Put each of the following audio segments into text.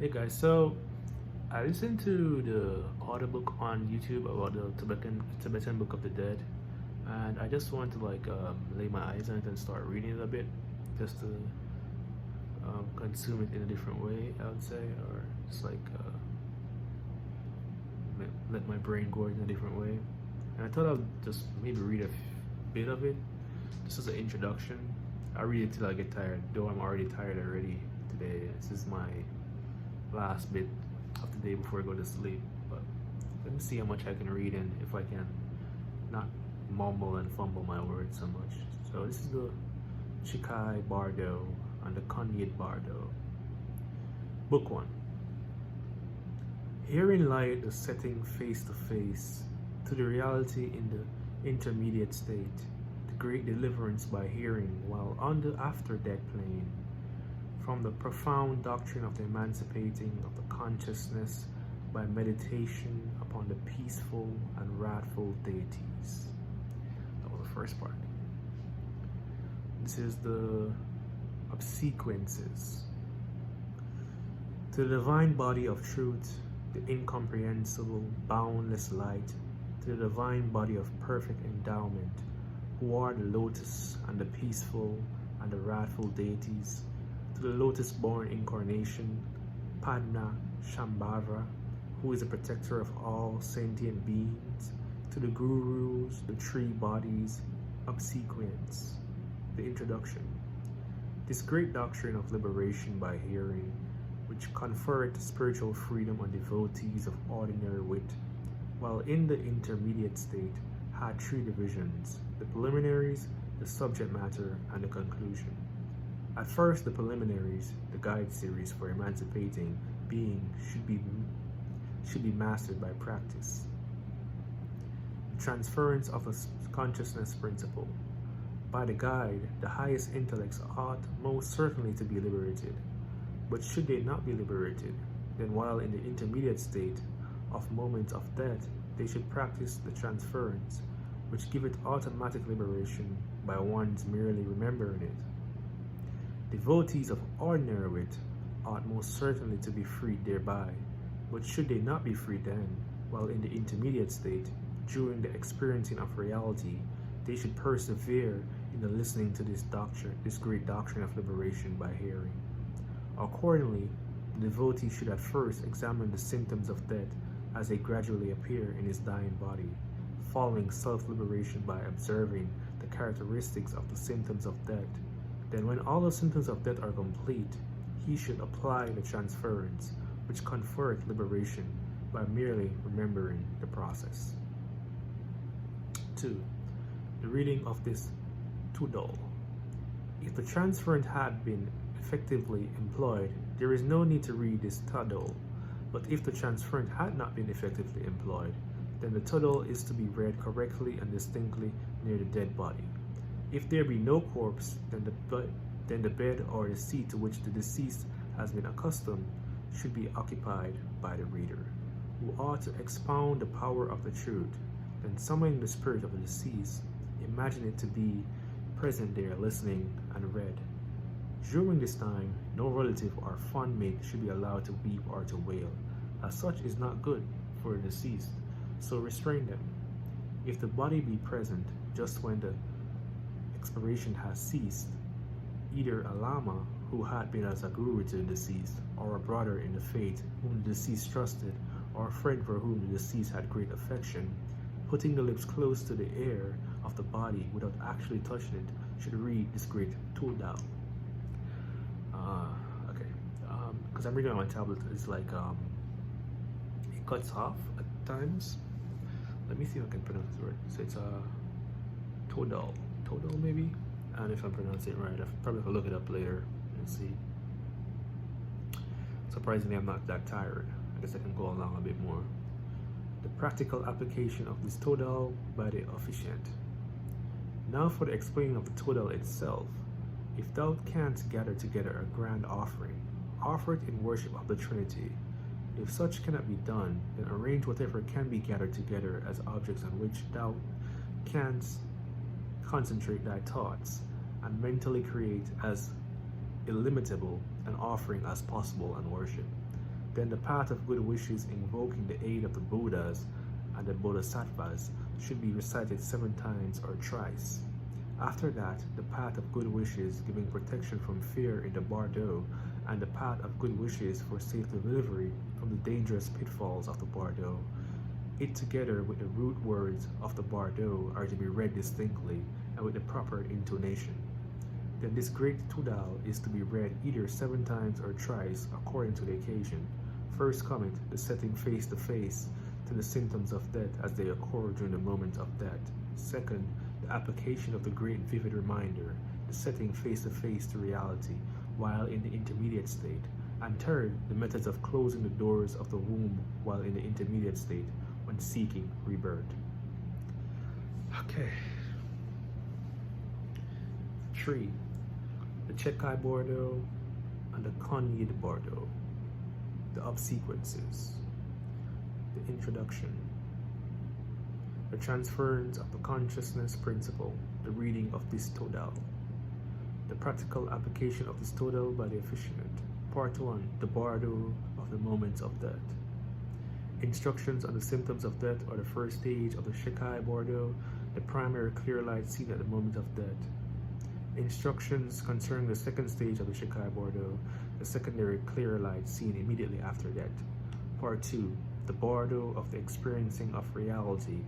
Hey guys, so I listened to the audiobook on YouTube about the Tibetan Book of the Dead, and I just want to lay my eyes on it and start reading it a bit, just to consume it in a different way, I would say, or just let my brain go in a different way. And I thought I'd just maybe read a bit of it, just as an introduction. I read it till I get tired, though I'm already tired already today. This is my last bit of the day before I go to sleep, but let me see how much I can read and if I can not mumble and fumble my words so much. So this is the Chikai Bardo and the Konyid Bardo. Book 1. Herein lieth the setting face to face to the reality in the intermediate state, the great deliverance by hearing while on the after-death plane, from the profound doctrine of the emancipating of the consciousness by meditation upon the peaceful and wrathful deities. That was the first part. This is the obsequences. To the divine body of truth, the incomprehensible, boundless light, to the divine body of perfect endowment, who are the lotus and the peaceful and the wrathful deities, to the lotus-born incarnation, Padma Shambhava, who is the protector of all sentient beings, to the gurus, the three bodies, obsequience. The introduction. This great doctrine of liberation by hearing, which conferred spiritual freedom on devotees of ordinary wit, while in the intermediate state, had three divisions: the preliminaries, the subject matter, and the conclusion. At first, the preliminaries, the guide series for emancipating being, should be mastered by practice. The transference of a consciousness principle. By the guide, the highest intellects ought most certainly to be liberated. But should they not be liberated, then while in the intermediate state of moment of death, they should practice the transference, which giveth automatic liberation by one's merely remembering it. Devotees of ordinary wit ought most certainly to be freed thereby, but should they not be freed then, while in the intermediate state, during the experiencing of reality, they should persevere in the listening to this doctrine, this great doctrine of liberation by hearing. Accordingly, the devotee should at first examine the symptoms of death as they gradually appear in his dying body, following self-liberation by observing the characteristics of the symptoms of death. Then when all the symptoms of death are complete, he should apply the transference, which conferred liberation by merely remembering the process. 2. The reading of this Tudal. If the transferent had been effectively employed, there is no need to read this Tudal, but if the transferent had not been effectively employed, then the Tudal is to be read correctly and distinctly near the dead body. If there be no corpse, then the bed or the seat to which the deceased has been accustomed should be occupied by the reader, who ought to expound the power of the truth. Then summoning the spirit of the deceased, imagine it to be present there listening and read. During this time, no relative or fond mate should be allowed to weep or to wail, as such is not good for the deceased, so restrain them. If the body be present just when the expiration has ceased, either a lama who had been as a guru to the deceased, or a brother in the faith whom the deceased trusted, or a friend for whom the deceased had great affection, putting the lips close to the air of the body without actually touching it, should read this great Tudal. Because I'm reading on my tablet, it's like it cuts off at times. Let me see if I can pronounce this word. So it's Tudal maybe, and if I'm pronouncing it right, I'll probably have to look it up later and see. Surprisingly, I'm not that tired. I guess I can go along a bit more. The practical application of this Tudal by the officiant. Now for the explaining of the Tudal itself. If thou canst gather together a grand offering, offer it in worship of the Trinity. If such cannot be done, then arrange whatever can be gathered together as objects on which thou canst concentrate thy thoughts, and mentally create as illimitable an offering as possible and worship. Then the path of good wishes, invoking the aid of the Buddhas and the Bodhisattvas, should be recited 7 times or thrice. After that, the path of good wishes, giving protection from fear in the bardo, and the path of good wishes for safe delivery from the dangerous pitfalls of the bardo. It together with the root words of the bardo are to be read distinctly and with the proper intonation. Then this great tudal is to be read either 7 times or thrice according to the occasion. First cometh the setting face to face to the symptoms of death as they occur during the moment of death. Second, the application of the great vivid reminder, the setting face to face to reality while in the intermediate state. And third, the methods of closing the doors of the womb while in the intermediate state when seeking rebirth. Okay. 3. The Chekai Bardo and the Konyid Bardo. The obsequences. The introduction. The transference of the consciousness principle, the reading of this Todal. The practical application of this Todal by the officiant. Part 1. The Bardo of the moments of death. Instructions on the symptoms of death or the first stage of the Chekai Bardo, the primary clear light seen at the moment of death. Instructions concerning the second stage of the Chekai Bardo, the secondary clear light seen immediately after death. Part 2. The Bardo of the experiencing of reality.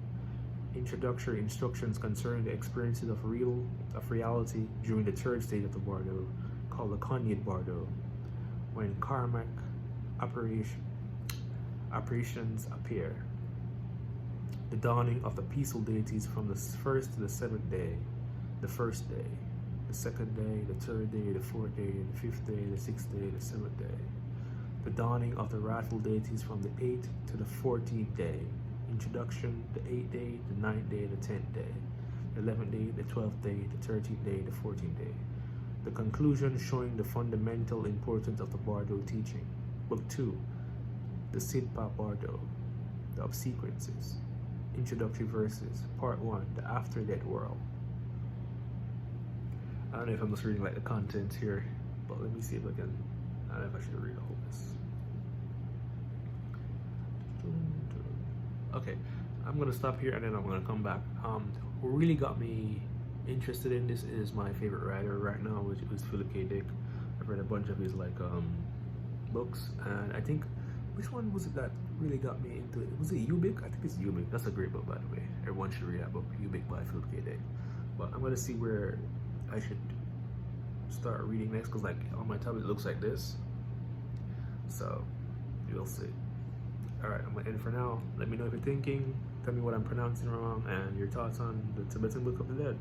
Introductory instructions concerning the experiences of reality during the third stage of the Bardo, called the Konyid Bardo, when karmic apparitions appear. The dawning of the peaceful deities from the first to the 7th day, the first day, the 2nd day, the 3rd day, the 4th day, the 5th day, the 6th day, the 7th day. The dawning of the wrathful deities from the 8th to the 14th day. Introduction, the 8th day, the 9th day, the 10th day, the 11th day, the 12th day, the 13th day, the 14th day. The conclusion showing the fundamental importance of the Bardo teaching. Book 2, the Sidpa Bardo, the obsequences. Introductory verses. Part 1, the after-death world. I don't know if I'm just reading like the content here, but let me see if I can. I don't know if I should read all this. Okay, I'm gonna stop here and then I'm gonna come back. What really got me interested in this is my favorite writer right now, which is Philip K. Dick. I've read a bunch of his books, and I think which one was it that really got me into it? Was it Ubik? I think it's Ubik. That's a great book, by the way. Everyone should read that book, Ubik by Philip K. Dick. But I'm gonna see where I should start reading next, because like on my tablet it looks like this. So you'll see. Alright, I'm gonna end for now. Let me know if you're thinking, tell me what I'm pronouncing wrong, and your thoughts on the Tibetan Book of the Dead.